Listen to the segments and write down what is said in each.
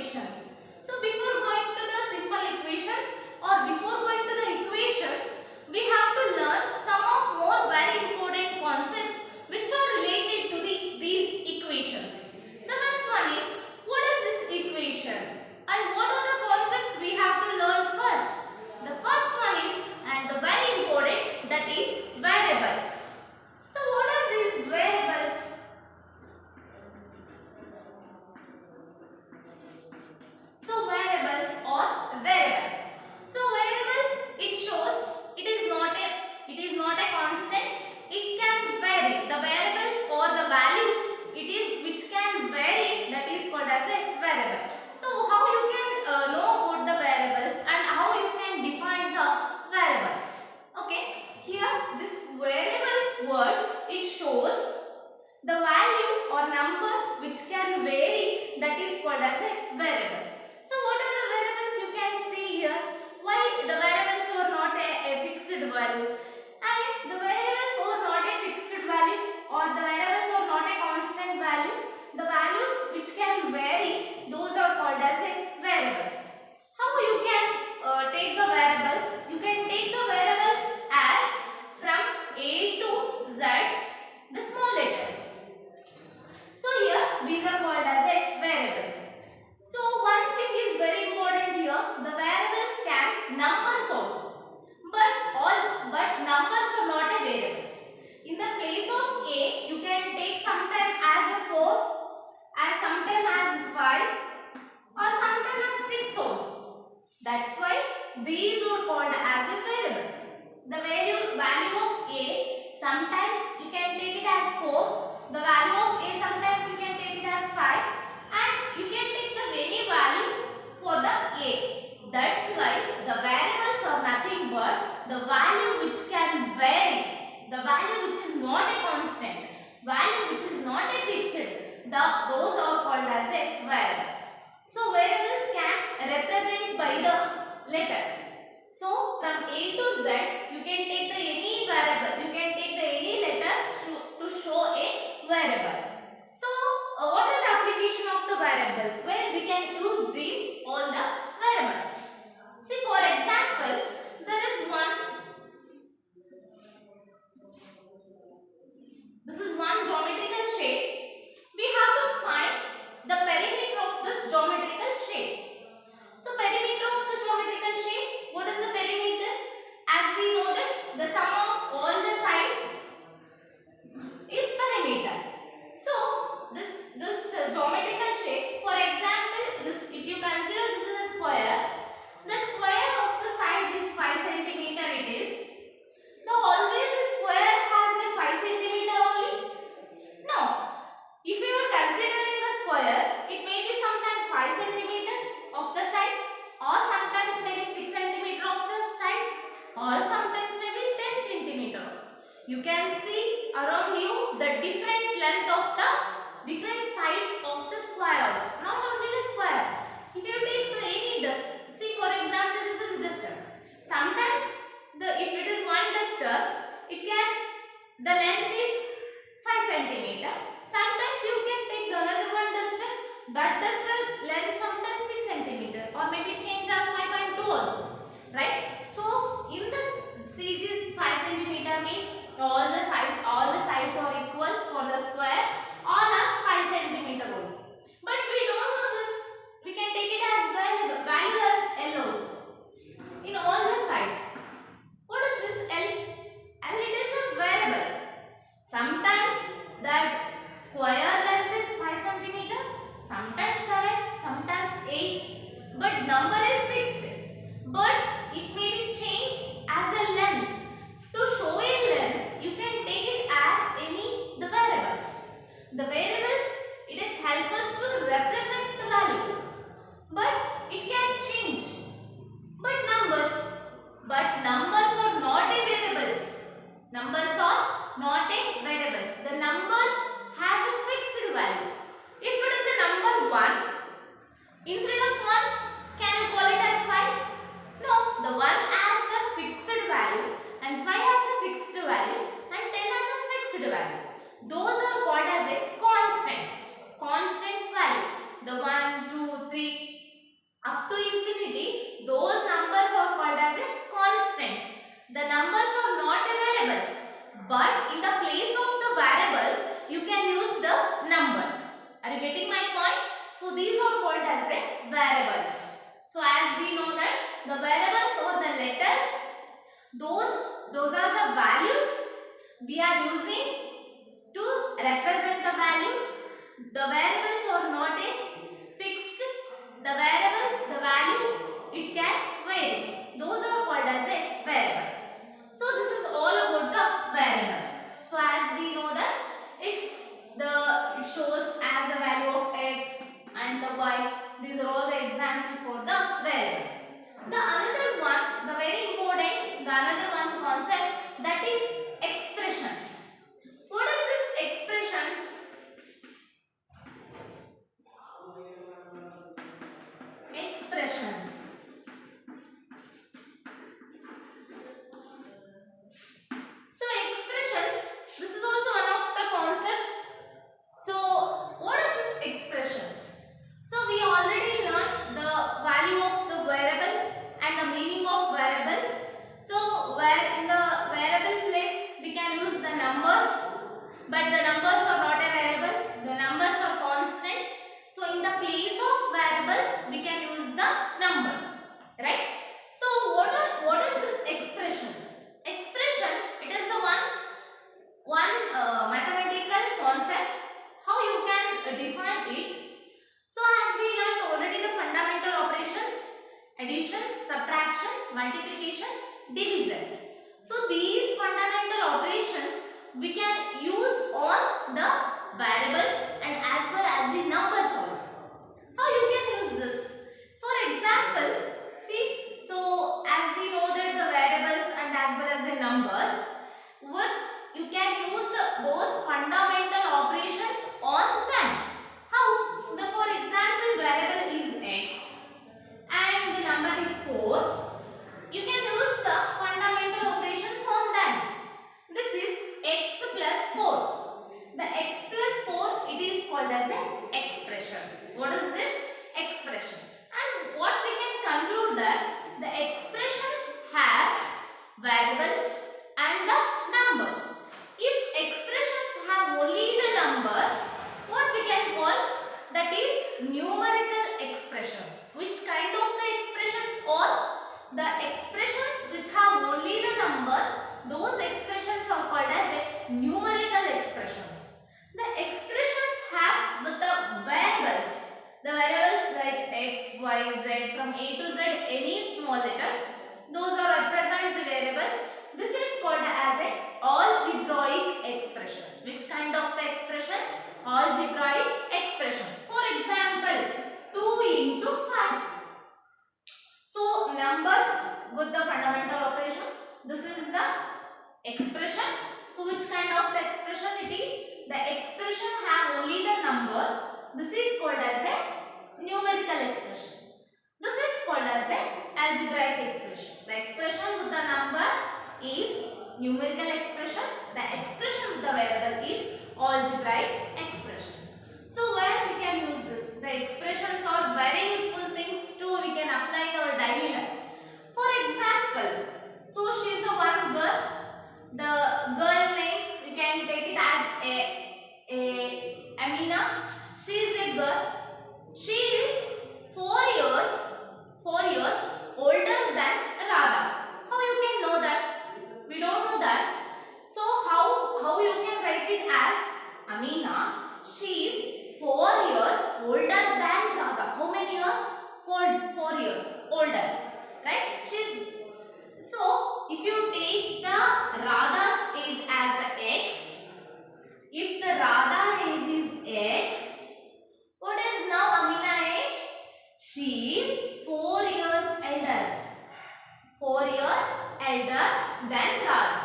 equations. So before going to the simple equations or before going to the equations, we have to learn some of more very important concepts which are related to these equations. The first one is, what is this equation and what are the concepts we have to learn first? The first one is, and the very important, that is variables. So what are these variables? So variables or variable. So variable, it shows it is not a constant. It can vary. The variables or the value it is which can vary, that is called as a variable. So how you can know about the variables and how you can define the variables? Okay, here this variables word, it shows the value or number which can vary, that is called as a variables. So what are the variables you can see here? Why the variables are not a fixed value, and the variables are not a fixed value, or the variables are not a constant value. The values which can vary, those are called as a variables. How you can take the variables? You can take the variable as from A to Z, the small letters. So here these are called as a variables. So one thing is very important here, the variables can numbers also, but numbers are not a variables. In the place of A, you can take sometime as a 4, as sometime as 5, or sometime as 6 also. That's why these are called as a variables. The value of A, sometimes you can take it as 4, the value of A sometimes you can take it as 5, and you can take the any value for the A. That's why the variables are nothing but the value which can vary, the value which is not a constant, value which is not a fixed, those are called as a variables. So variables can represent by the letters. So from A to Z, you can take the any variable, you can take the any letters to show a variable. So what are the application of the variables? Where we can use these all the variables. See, for example, there is this is one geometrical shape. We have to find the perimeter of this geometrical shape. So perimeter of the geometrical shape, what is the perimeter? As we know that the sum of all the sides is perimeter. So this geometrical shape, for example, this, if you consider this is a square, the square of the side is 5 centimeter it is. Now always a square has a 5 centimeter only? No. If you are considering the square, it may be sometimes 5 centimeter of the side, or sometimes maybe 6 centimeter of the side, or sometimes maybe 10 centimeter also. You can see around you the different length of the different sides of the square also, not only the square. If you take the any dust, see for example this is duster. Sometimes if it is one duster, the length is 5 centimeter. Sometimes you can take the another one duster, that duster length sometimes 6 centimeter, or maybe change as 5.2 also, right? So in this, see this 5 centimeter means all the sides are equal for the square, all are 5 centimeter also. But we don't know this, we can take it as value as L also. In all the sides, what is this L? L, it is a variable. Sometimes that square length is 5 centimeter, sometimes 7, sometimes 8, but number is fixed. But it may be changed as a length. To show a length, you can take it as any the variables. The variables, it is help us to represent the value, but it can change. But numbers are not a variables. Numbers are not a variables. The number has a fixed value. If it is a number 1, instead of 1, can you call it as 5? No. are called as the variables. So as we know that the variables or the letters, those are the values we are using to represent the values. The variables are not a fixed. The variables, the value, it can vary. Those are called as a variables. So this is all about the variables. So as we know that if it shows as the value of x and the y, these are all the example for the variables. The another one, the very important, the another one concept, that is expressions. What is this expressions? Expressions. So expressions, this is also one of the concepts. So what is this expressions? So we already learned the value of the variable and the meaning of variables. So where in the variable place we can use the numbers, but the numbers are not a variables, the numbers are constant. So in the place of variables we can use the numbers, right? So what is this expression? Expression, it is the one mathematical concept how you can define it. So as we learned already the fundamental operations, addition, subtraction, multiplication, division. So these fundamental operations we can use on the variables and as well as the numbers also. How you can use this? For example, see, so as we know that the variables and as well as the numbers, with you can use those fundamental operations on them. How? For example, variable is x and the number is 4. You can use the fundamental operations on them. This is x plus 4. The x plus 4, it is called as an expression. What is this? Expression. And what we can conclude that the expressions have variables and the numbers. If expressions have only the numbers, what we can call, that is numerical expressions. Which kind of the expressions? Or the expressions which have only the numbers, those expressions are called as a numerical expressions. The expressions have with the variables, like x, y, z, from a to z, any small letters, those are represent the variables. This is called as a algebraic expression. Which kind of the expressions? Algebraic expression. For example, 2 into 5. So numbers with the fundamental operation, this is the expression. So which kind of the expression it is? The expression have only the numbers. This is called as a numerical expression. This is called as a algebraic expression. The expression with the number is numerical expression. The expression with the variable is algebraic expressions. So where we can use this? The expressions are very useful things too. We can apply in our daily life. For example, so she is a one girl. The girl name you can take it as a Amina. She is a girl. She is 4 years older than Radha. How you can know that? We don't know that. So how you can write it as Amina? She is 4 years older than Radha. How many years? 4 years older. Right? She's so if you take the Radha's age as x, if the Radha age is x, what is now Amina age? She is 4 years elder. 4 years elder than Radha.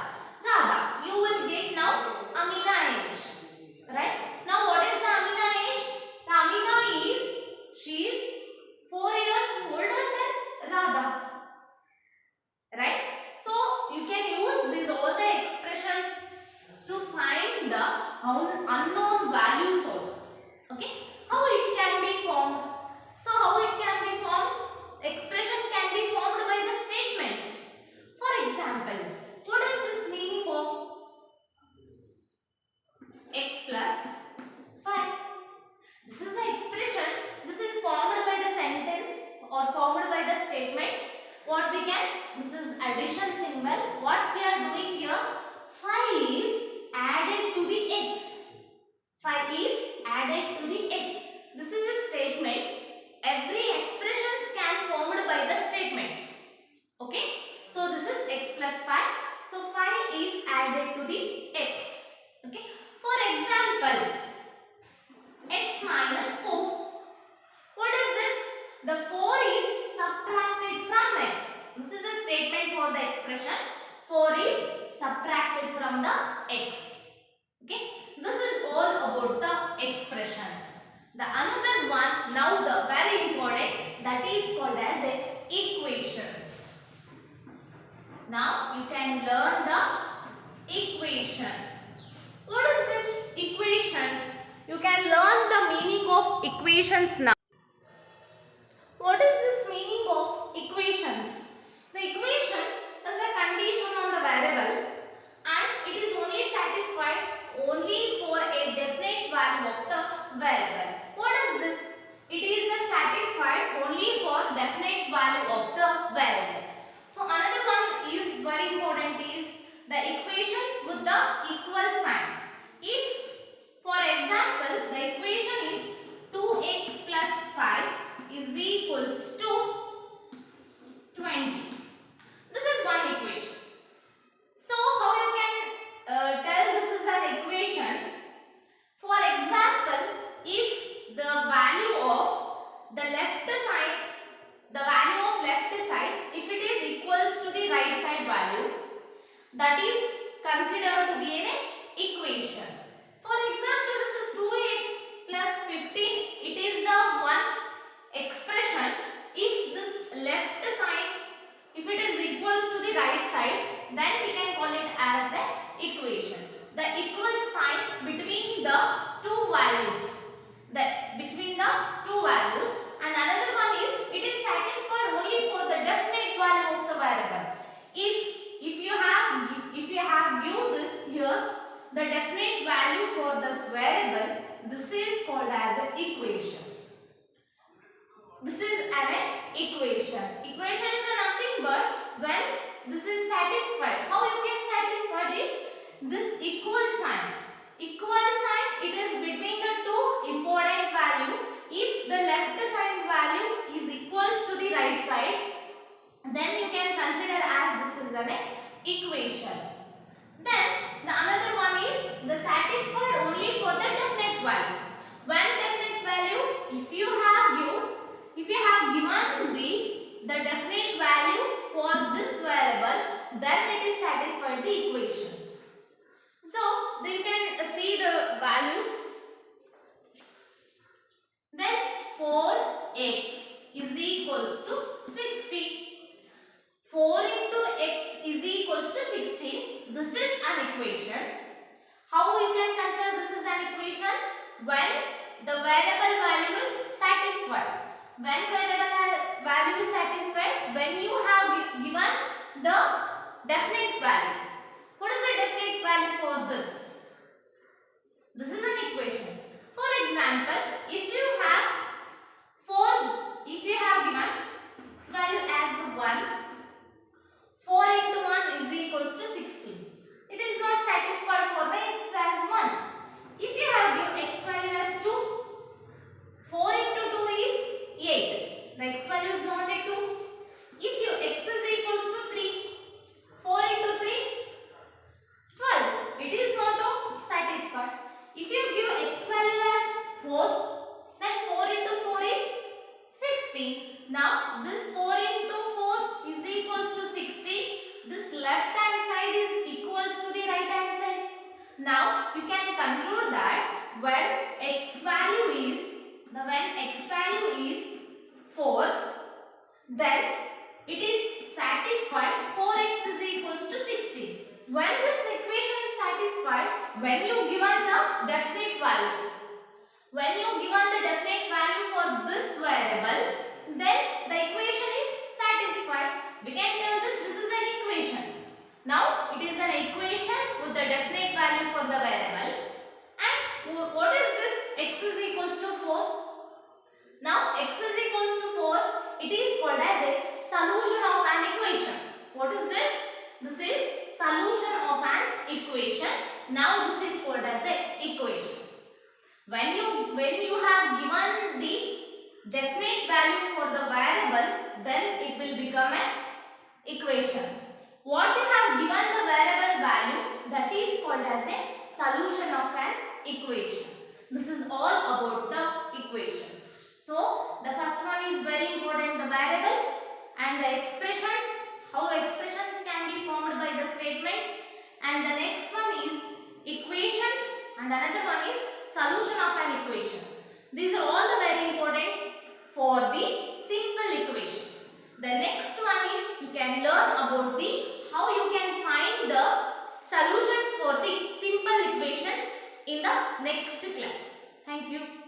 You will get now Amina age. Right? Now what is the Amina age? The Amina is, she is 4 years older than Radha. Right? So you can use these all the expressions to find the unknown values also. Okay? How it can be formed? So how it can be formed? Expression can be formed by the statements. For example, what what we can, this is addition symbol. What we are doing here, 5 is added to the x. 5 is added to the x. This is a statement. Every expressions can formed by the statements. Okay. So this is x plus 5. So 5 is added to the x. Okay. For example, x minus 4. What is this? The 4 is subtracted from x. This is a statement for the expression. 4 is subtracted from the x. Okay. This is all about the expressions. The another one, now the very important, that is called as a equations. Now you can learn the equations. What is this equations? You can learn the meaning of equations now. What is this meaning of equations? The equation is the condition on the variable and it is only satisfied only for a definite value of the variable. What is this? It is the satisfied only for definite value of the variable. So another one is very important is the equation with the equal sign. If for example the equation is 2x plus 5 is equals to 20. This is one equation. So how you can tell this is an equation? For example, if the value of the left side, if it is equals to the right side value, that is considered to be an equation. For example, this is 2x plus 15. It is the one expression. If this left side, if it is equals to the right side, then we can call it as an equation. The equal sign between the two values. And another one is it is satisfied only for the definite value of the variable. If you have given this here, the definite value for this variable, this is called as an equation. This is an equation. Equation is nothing but when this is satisfied. How you can satisfy it? This equal sign. Equal sign, it is between the two important value. If the left side value is equals to the right side, then you can consider as this is an equation. Then the another one is the satisfied only for the definite value. When definite value, if you have given the definite value for this variable, then it is satisfied the equations. So you can see the values. Then 4x is equals to 60. 4 into x is equals to 16. This is an equation. How you can consider this is an equation? When the variable value is satisfied. When variable value is satisfied, when you have given the definite value. What is the definite value for this? This is an equation. For example, if you have given x value as 1, 4 into 1 is equals to 16. It is not satisfied for the x as 1. If you have given x value as 2, 4 into 2 is 8. The x value is not a 2. If your x is equals to 3, 4 into 3 is 12. It is not satisfied. If you give x value as 4, then 4 into 4 is 16. Now this 4 into 4 is equals to 16. This left hand side is equals to the right hand side. Now you can conclude that when x value is 4, then it is satisfied 4x is equals to 16. When this equation is satisfied, when you given the definite value, for this variable, then the equation is satisfied. We can tell this is an equation. Now it is an equation with the definite value for the variable. And what is this? X is equals to 4. Now x is equals to 4. It is called as a solution of an equation. What is this? This is solution of an equation. Now this is called as a equation. When you have given the definite value for the variable, then it will become an equation. What you have given the variable value, that is called as a solution of an equation. This is all about the equations. So the first one is very important, the variable, and the expressions, how expressions can be formed by the statements, and the next one is equations, and another one is solution of an equations. These are all the very important for the simple equations. The next one is you can learn about the how you can find the solutions for the simple equations in the next class. Thank you.